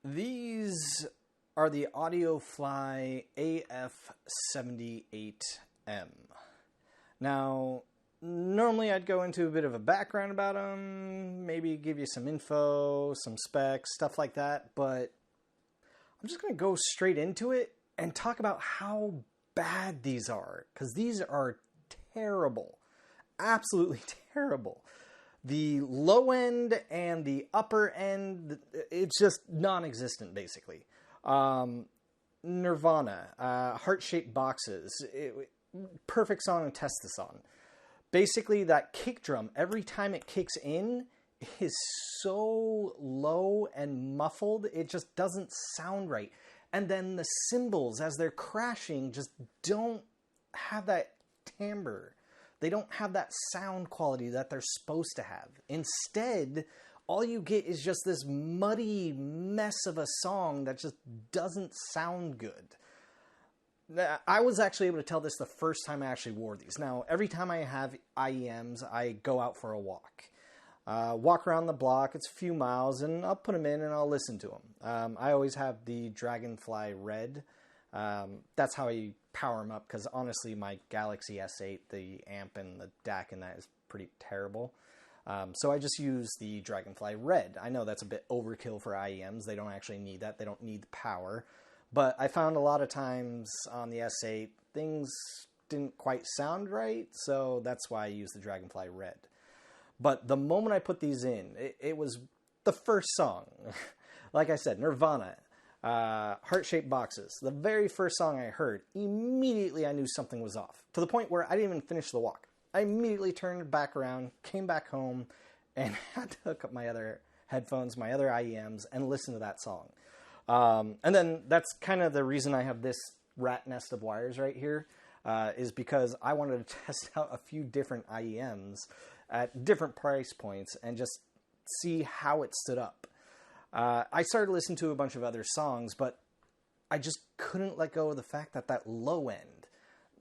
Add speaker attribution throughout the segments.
Speaker 1: These are the Audiofly AF78M. Now, normally I'd go into a bit of a background about them, maybe give you some info, some specs, stuff like that, but I'm just going to go straight into it and talk about how bad these are, because these are terrible. Absolutely terrible. The low end and the upper end, it's just non-existent, basically. Nirvana, heart-shaped boxes, perfect song to test this on. Basically, that kick drum, every time it kicks in, is so low and muffled, it just doesn't sound right. And then the cymbals, as they're crashing, just don't have that timbre. They don't have that sound quality that they're supposed to have. Instead, all you get is just this muddy mess of a song that just doesn't sound good. I was actually able to tell this the first time I actually wore these. Now, every time I have IEMs, I go out for a walk. Walk around the block, it's a few miles, and I'll put them in and I'll listen to them. I always have the Dragonfly Red. That's how I power them up, because honestly my Galaxy S8, the amp and the DAC in that is pretty terrible. So I just use the Dragonfly Red. I know that's a bit overkill for IEMs. They don't actually need that. They don't need the power. But I found a lot of times on the S8, things didn't quite sound right, so that's why I use the Dragonfly Red. But the moment I put these in, it was the first song. Like I said, Nirvana. Heart-shaped boxes. The very first song I heard, immediately I knew something was off. To the point where I didn't even finish the walk. I immediately turned back around, came back home, and had to hook up my other headphones, my other IEMs, and listen to that song. And then that's kind of the reason I have this rat nest of wires right here, is because I wanted to test out a few different IEMs at different price points and just see how it stood up. I started listening to a bunch of other songs, but I just couldn't let go of the fact that that low end,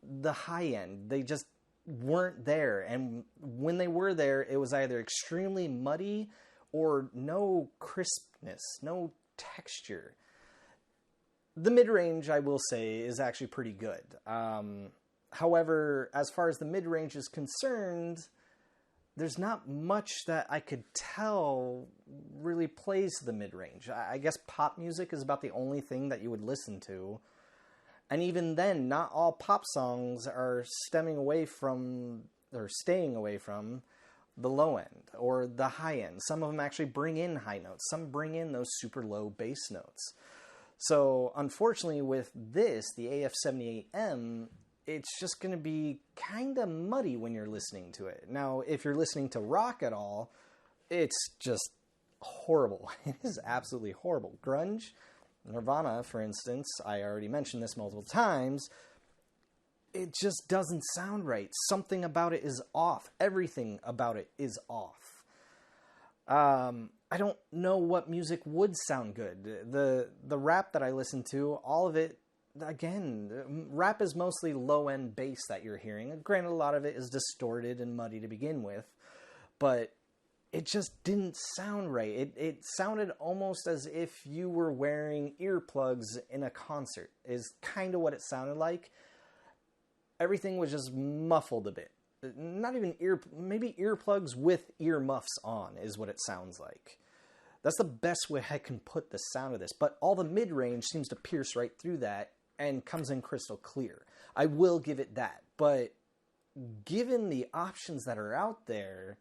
Speaker 1: the high end, they just weren't there. And when they were there, it was either extremely muddy or no crispness, no texture. The mid-range, I will say, is actually pretty good. However, as far as the mid-range is concerned, there's not much that I could tell really plays the mid-range. I guess pop music is about the only thing that you would listen to. And even then, not all pop songs are staying away from the low end or the high end. Some of them actually bring in high notes. Some bring in those super low bass notes. So unfortunately with this, the AF78M, it's just going to be kind of muddy when you're listening to it. Now, if you're listening to rock at all, it's just horrible. It is absolutely horrible. Grunge, Nirvana, for instance, I already mentioned this multiple times, it just doesn't sound right. Something about it is off. Everything about it is off. I don't know what music would sound good. The rap that I listen to, all of it, again, rap is mostly low-end bass that you're hearing. Granted, a lot of it is distorted and muddy to begin with, but it just didn't sound right. It sounded almost as if you were wearing earplugs in a concert, is kind of what it sounded like. Everything was just muffled a bit. Not even maybe earplugs with earmuffs on is what it sounds like. That's the best way I can put the sound of this, but all the mid-range seems to pierce right through that and comes in crystal clear. I will give it that, but given the options that are out there,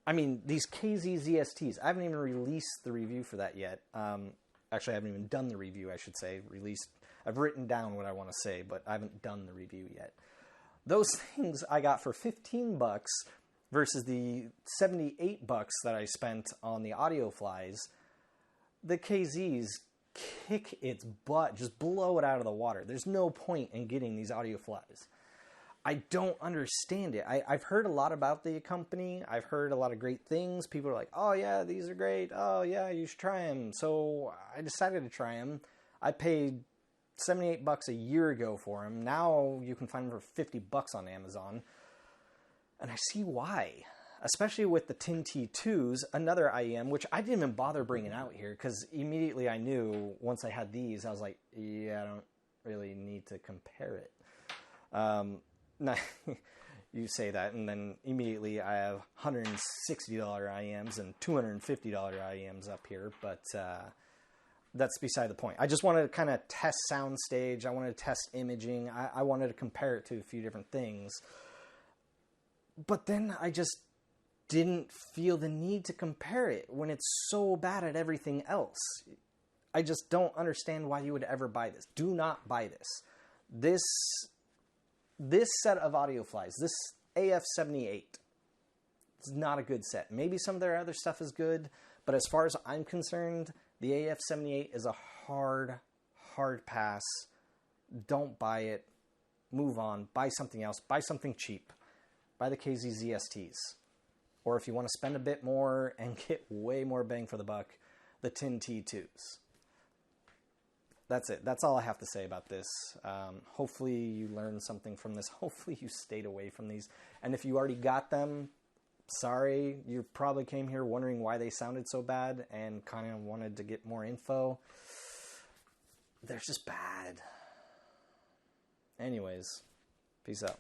Speaker 1: I mean, these KZ-ZSTs, I haven't even released the review for that yet. Actually, I haven't even done the review, I should say. I've written down what I want to say, but I haven't done the review yet. Those things I got for $15 versus the $78 that I spent on the Audioflies. The KZs kick its butt, just blow it out of the water. There's no point in getting these Audioflies. I don't understand it. I've heard a lot about the company. I've heard a lot of great things. People are like, oh yeah, these are great. Oh yeah, you should try them. So I decided to try them. I paid $78 a year ago for them. Now you can find them for $50 on Amazon. And I see why. especially with the Tin T2s, another IEM, which I didn't even bother bringing out here because immediately I knew once I had these, I was like, yeah, I don't really need to compare it. Now, you say that, and then immediately I have $160 IEMs and $250 IEMs up here, but that's beside the point. I just wanted to kind of test Soundstage. I wanted to test imaging. I wanted to compare it to a few different things. But then I just didn't feel the need to compare it when it's so bad at everything else. I just don't understand why you would ever buy this. Do not buy this. This set of Audioflies, this AF78, is not a good set. Maybe some of their other stuff is good, but as far as I'm concerned, the AF78 is a hard pass. Don't buy it. Move on. Buy something else. Buy something cheap. Buy the KZ ZSTs. Or if you want to spend a bit more and get way more bang for the buck, the Tin T2s. That's it. That's all I have to say about this. Hopefully you learned something from this. Hopefully you stayed away from these. And if you already got them, sorry, you probably came here wondering why they sounded so bad and kind of wanted to get more info. They're just bad. Anyways, peace out.